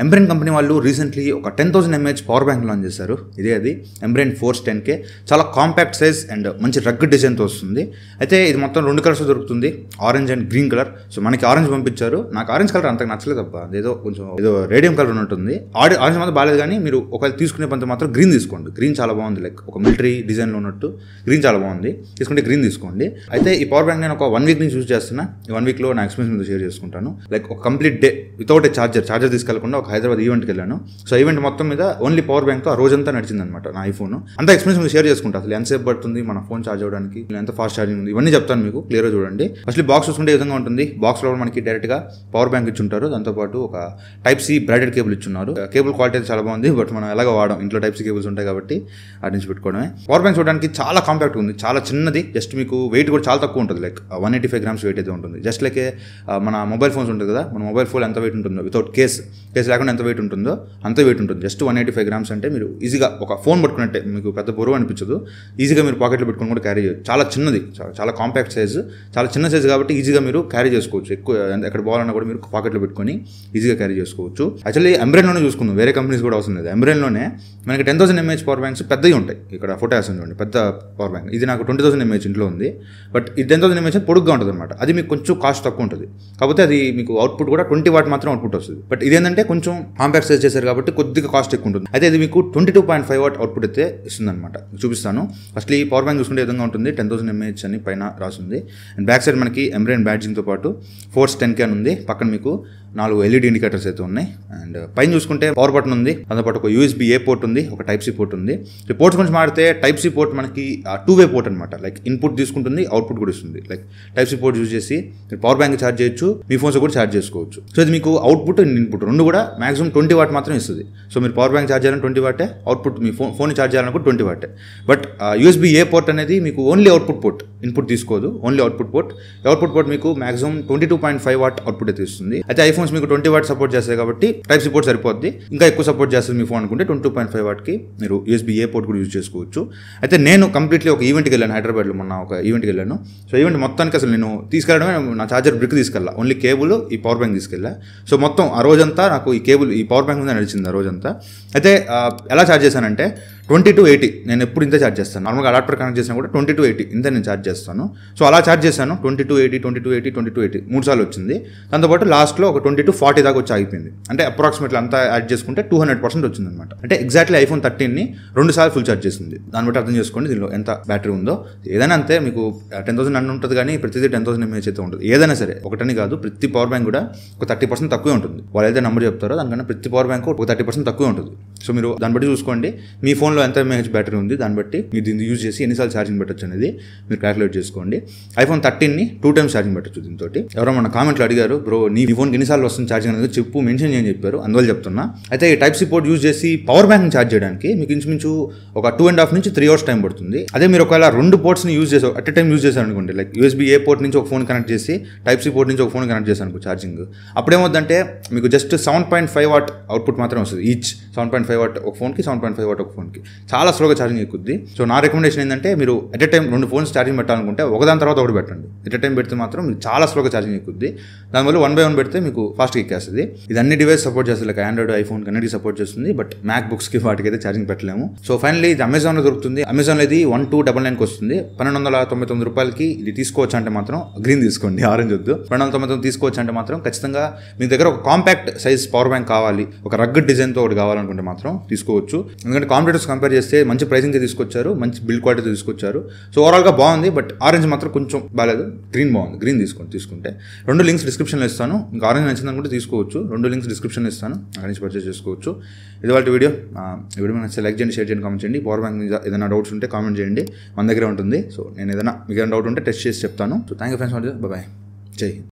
ఎంబ్రెయిన్ company వాళ్ళు recently ఒక 10,000 mAh power bank launch చేశారు. అది ఎంబ్రెయిన్ ఫోర్స్ 10K. చాలా కాంపాక్ట్ సైజ్ అండ్ మంచి రగ్ డిజైన్తో వస్తుంది. అయితే ఇది మొత్తం 2 కలర్స్ దొరుకుతుంది, orange and green colour. So మనకి ఆరెంజ్ పంపించారు. నాకు ఆరెంజ్ కలర్ అంతగా నచ్చలేదు అబ్బా, ఏదో రేడియం కలర్ ఉన్నట్టుంది. ఆరెంజ్ మాత్రం బాగాలేదు, కానీ మీరు ఒకవేళ తీసుకునే పంత మాత్రం గ్రీన్ తీసుకోండి. గ్రీన్ చాలా బాగుంది, లైక్ ఒక మిలిటరీ డిజైన్లో ఉన్నట్టు గ్రీన్ చాలా బాగుంది. తీసుకుంటే గ్రీన్ తీసుకోండి. అయితే ఈ పవర్ బ్యాంక్ నేను ఒక 1 week నుంచి యూజ్ చేస్తున్నా. ఈ 1 weekలో నా ఎక్స్పీరియన్స్ మీద షేర్ చేసుకుంటాను. లైక్ ఒక complete day without a charger తీసుకెళ్లకుండా ఒక హైదరాబాద్ ఈవెంట్కి వెళ్ళాను. సో ఈవెంట్ మొత్తం మీద ఓన్లీ పవర్ బ్యాంక్తో ఆ రోజంతా నడిచింది అనమాట నా ఐఫోన్. అంతా ఎక్స్పీరియన్స్ మీద షేర్ చేసుకుంటాను. అసలు ఎంతసేపు పడుతుంది మన ఫోన్ ఛార్జ్ అవ్వడానికి, ఎంత ఫాస్ట్ ఛార్జింగ్ ఉంది, ఇవన్నీ చెప్తాను మీకు క్లియర్గా చూడండి. అసలు బాక్స్ చూసుకుంటే ఈ విధంగా ఉంటుంది. బాక్స్లో మనకి డైరెక్ట్గా పవర్ బ్యాంక్ ఇచ్చుంటారు. దాంతోపాటు ఒక Type-C బ్రాడెడ్ కేబుల్ ఇచ్చున్నారు. కేబుల్ క్వాలిటీ అయితే చాలా బాగుంది, బట్ మనం ఎలాగో వాడడం, ఇంట్లో Type-C కేబుల్స్ ఉంటాయి కాబట్టి అటు నుంచి పెట్టుకోవడమే. పవర్ బ్యాంక్ చూడడానికి చాలా కాంపాక్ట్ ఉంది, చాలా చిన్నది. జస్ట్ మీకు వెయిట్ కూడా చాలా తక్కువ ఉంటుంది, లైక్ 185 grams వెయిట్ అయితే ఉంటుంది. జస్ట్ లైక్ మన మొబైల్ ఫోన్స్ ఉంటుంది కదా, మన మొబైల్ ఫోన్ ఎంత వెయిట్ ఉంటుందో వితౌట్ కేస్ లేకుండా ఎంత వెయిట్ ఉంటుందో అంత వెయిట్ ఉంటుంది. జస్ట్ 185 grams అంటే మీరు ఈజీగా ఒక ఫోన్ పట్టుకున్నట్టే, మీకు పెద్ద బరువు అనిపించదు. ఈజీగా మీరు పాకెట్లో పెట్టుకుని కూడా క్యారీ చేయొచ్చు. చాలా చిన్నది, చాలా కాంపాక్ట్ సైజు, చాలా చిన్న సైజు కాబట్టి ఈజీగా మీరు క్యారీ చేసుకోవచ్చు. ఎక్కువ ఎక్కడ పోవాలన్నా కూడా మీరు పాకెట్లో పెట్టుకొని ఈజీగా క్యారీ చేసుకోవచ్చు. యాక్చువల్లీ ఎంబ్రెయిన్లోనే చూసుకుందాం, వేరే కంపెనీస్ కూడా అవసరం లేదు. ఎంబ్రెయిన్లోనే మనకి 10,000 mAh పవర్ బ్యాంక్స్ పెద్దవి ఉంటాయి. ఇక్కడ ఫోటో వేస్తుంది చూడండి, పెద్ద పవర్ బ్యాంక్. ఇది నాకు 20,000 mAh ఇంట్లో ఉంది, బట్ ఇది 10,000 mAh పొడుగ్గా ఉంటుంది అనమాట. అది మీకు కొంచెం కాస్ట్ తక్కువ ఉంటుంది, కాకపోతే అది మీకు అవుట్పుట్ కూడా 20 watt మాత్రం అవుట్పుట్ వస్తుంది. బట్ ఇదేంటంటే కొంచెం కాంపాక్ట్ సైజ్ చేశారు కాబట్టి కొద్దిగా కాస్ట్ ఎక్కువ ఉంటుంది. అయితే ఇది మీకు 22.5 watt అవుట్పుట్ అయితే ఇస్తుంది అనమాట. చూపిస్తాను. అసలు ఈ పవర్ బ్యాంక్ చూసుకుంటే విధంగా ఉంటుంది. 10,000 mAh అని పైన రాస్తుంది. అండ్ బ్యాక్ సైడ్ మనకి ఎంబ్రెయిన్ బ్యాడ్జింగ్తో పాటు ఫోర్స్ 10K అని ఉంది. పక్కన మీకు 4 LED ఇండికేటర్స్ అయితే ఉన్నాయి. అండ్ పైన చూసుకుంటే పవర్ బటన్ ఉంది, దాంతోపాటు ఒక USB-A పోర్ట్ ఉంది, ఒక Type-C పోర్ట్ ఉంది. ఈ పోర్ట్స్ గురించి మాట్లాడితే Type-C పోర్ట్ మనకి 2-way పోర్ట్ అనమాట. లైక్ ఇన్పుట్ తీసుకుంటుంది, అవుట్పుట్ కూడా ఇస్తుంది. లైక్ Type-C పోర్ట్ యూజ్ చేసి మీరు పవర్ బ్యాంక్ ఛార్జ్ చేయొచ్చు, మీ ఫోన్స్ కూడా ఛార్జ్ చేసుకోవచ్చు. సో ఇది మీకు అవుట్పుట్ అండ్ ఇన్పుట్ రెండు కూడా మాక్సిమం 20 watt మాత్రం ఇస్తుంది. సో మీరు పవర్ బ్యాంక్ ఛార్జ్ చేయాలని 20 watt, అవుట్పుట్ మీ ఫోన్ ఛార్జ్ చేయాలని కూడా 20 watt. బట్ USB-A పోర్ట్ అనేది మీకు ఓన్లీ అవుట్పుట్ పోర్ట్, ఇన్పుట్ తీసుకోదు, only output port. Output port మీకు మాక్సిమం 22.5 watt అవుట్పుట్ అయితే ఇస్తుంది. అయితే ఐఫోన్స్ మీకు 20 watt సపోర్ట్ చేస్తాయి కాబట్టి Type-C పోర్ట్ సరిపోద్ది. ఇంకా ఎక్కువ సపోర్ట్ చేస్తుంది మీ ఫోన్ అనుకుంటే 22.5 wattకి మీరు USB-A పోర్ట్ కూడా యూజ్ చేసుకోవచ్చు. అయితే నేను కంప్లీట్లీ ఒక ఈవెంట్కి వెళ్ళాను, హైదరాబాద్లో మొన్న ఒక ఈవెంట్కి వెళ్ళాను. సో ఈవెంట్ మొత్తానికి అసలు నేను తీసుకెళ్ళడమే, నా ఛార్జర్ బ్రిక్ తీసుకెళ్ళా, ఓన్లీ కేబుల్, ఈ పవర్ బ్యాంక్ తీసుకెళ్ళా. సో మొత్తం ఆ రోజంతా నాకు ఈ కేబుల్, ఈ పవర్ బ్యాంక్ మీద నడిచింది ఆ రోజంతా. అయితే ఎలా ఛార్జ్ చేశానంటే 20 to 80 నేను ఎప్పుడు ఇంత ఛార్జ్ చేస్తాను. నార్మల్గా అడాప్టర్ కనెక్ట్ చేసినా కూడా 20 to 80 ఇంత నేను ఛార్జ్ చేస్తాను. సో అలా ఛార్జ్ చేశాను. 20 to 80, 20 to 80, 20 to 80 3 సార్లు వచ్చింది. దాంతోపాటు లాస్ట్లో ఒక 20 to 40 దాకా వచ్చి ఆగిపోయింది. అంటే అప్రాక్సిమేట్లీ అంతా యాడ్ చేసుకుంటే 200% వచ్చింది అనమాట. అంటే ఎగ్జాక్ట్లీ ఐఫోన్ 13ని 2 సార్లు ఫుల్ ఛార్జ్ చేసింది. దాన్ని బట్టి అర్థం చేసుకోండి దీనిలో ఎంత బ్యాటరీ ఉందో. ఏదైనా అంతే, మీకు 10,000 అన్న ఉంటుంది, కానీ ప్రతిదీ 10,000 mAh అయితే ఉంటుంది. ఏదైనా సరే, ఒకటని కాదు, ప్రతి పవర్ బ్యాంక్ కూడా ఒక 30% తక్కువే ఉంటుంది. వాళ్ళు అయితే నెంబర్ చెప్తారో దానికన్నా ప్రతి పవర్ బ్యాంక్ ఒక 30% తక్కువే ఉంటుంది. సో మీరు దాన్ని బట్టి చూసుకోండి, మీ ఫోన్లో ఎంత mAh బ్యాటరీ ఉంది, దాన్ని బట్టి మీరు దీన్ని యూజ్ చేసి ఎన్నిసార్లు ఛార్జింగ్ పెట్టచ్చు అనేది మీరు క్యాలిక్యులేట్ చేసుకోండి. ఐఫోన్ 13ని 2 times ఛార్జింగ్ పెట్టచ్చు దీంతో. ఎవరో మన కామెంట్లో అడిగారు, బ్రో నీ ఫోన్కి ఎన్నిసార్లు వస్తుంది ఛార్జింగ్ అనేది చెప్పు, మెన్షన్ చేయని చెప్పారు, అందువల్ల చెప్తున్నా. అయితే ఈ Type-C పోర్ట్ యూజ్ చేసి పవర్ బ్యాంక్ని ఛార్జ్ చేయడానికి మీకు ఇంచుమించు ఒక 2.5 నుంచి 3 hours టైం పడుతుంది. అదే మీరు ఒకవేళ 2 పోర్ట్స్ని యూజ్ చేసి అట్ ఎ టైం యూజ్ చేశారు అనుకోండి, లైక్ USB-A పోర్ట్ నుంచి ఒక ఫోన్ కనెక్ట్ చేసి Type-C పోర్ట్ నుంచి ఒక ఫోన్ కనెక్ట్ చేశాను అనుకో ఛార్జింగ్, అప్పుడేమవుతుందంటే మీకు జస్ట్ 7.5 watt అవుట్పుట్ మాత్రం వస్తుంది. ఈచ్ 7.5 watt ఒక ఫోన్కి, 7.5 watt ఒక ఫోన్కి. చాలా స్లోగా ఛార్జింగ్ ఎక్కుద్ది. సో నా రికమెండేషన్ ఏంటంటే, మీరు at a time 2 phones charging పెట్టాలనుకుంటే ఒకదాని తర్వాత ఒకటి పెట్టండి. ఎట్ ఎ టైం పెడితే మాత్రం మీకు చాలా స్లోగా ఛార్జింగ్ ఎక్కుద్ది. దానివల్ల 1 by 1 పెడితే మీకు ఫాస్ట్గా ఎక్కేస్తుంది. ఇది అన్ని డివైస్ సపోర్ట్ చేస్తుంది, లైక్ ఆండ్రాయిడ్, ఐఫోన్ అన్నిటికీ సపోర్ట్ చేస్తుంది. బట్ మ్యాక్ బుక్స్కి వాటికి అయితే ఛార్జింగ్ పెట్టలేము. సో ఫైనల్లీ ఇది అమెజాన్లో దొరుకుతుంది. అమెజాన్లో ఇది 1299కి వస్తుంది. 1,299 రూపాయలకి ఇది తీసుకోవచ్చు అంటే మాత్రం గ్రీన్ తీసుకోండి, ఆరెంజ్ వద్దు. 299 తీసుకోవచ్చు అంటే మాత్రం ఖచ్చితంగా మీ దగ్గర ఒక కాంపాక్ట్ సైజ్ పవర్ బ్యాంక్ కావాలి, ఒక రగ్గడ్ డిజైన్తో ఒకటి కావాలనుకుంటే మాత్రం తీసుకోవచ్చు. ఎందుకంటే కాంపిటేటర్స్ కంపేర్ చేస్తే మంచి ప్రైసింగ్కి తీసుకొచ్చారు, మంచి బిల్డ్ క్వాలిటీతో తీసుకొచ్చారు. సో ఓవరాల్గా బాగుంది. బట్ ఆరెంజ్ మాత్రం కొంచెం బాగాలేదు, గ్రీన్ బాగుంది. గ్రీన్ తీసుకుంటే 2 లింక్స్ డిస్క్రిప్షన్లో ఇస్తాను. ఇంకా ఆరెంజ్ నచ్చిందని కూడా తీసుకోవచ్చు. 2 లింక్స్ డిస్క్రిప్షన్లో ఇస్తాను, అక్కడి నుంచి పర్చేస్ చేసుకోవచ్చు. ఇది వాళ్ళ వీడియో. వీడియో నచ్చితే లైక్ చేయండి, షేర్ చేయండి, కామెంట్ చేయండి. పవర్ బ్యాంక్ మీద ఏదైనా డౌట్స్ ఉంటే కామెంట్ చేయండి, మన దగ్గర ఉంటుంది. సో నేను ఏదైనా మీకు ఏదైనా డౌట్ ఉంటే టెస్ట్ చేసి చెప్తాను. So thank you friends, bye, జై హింద్.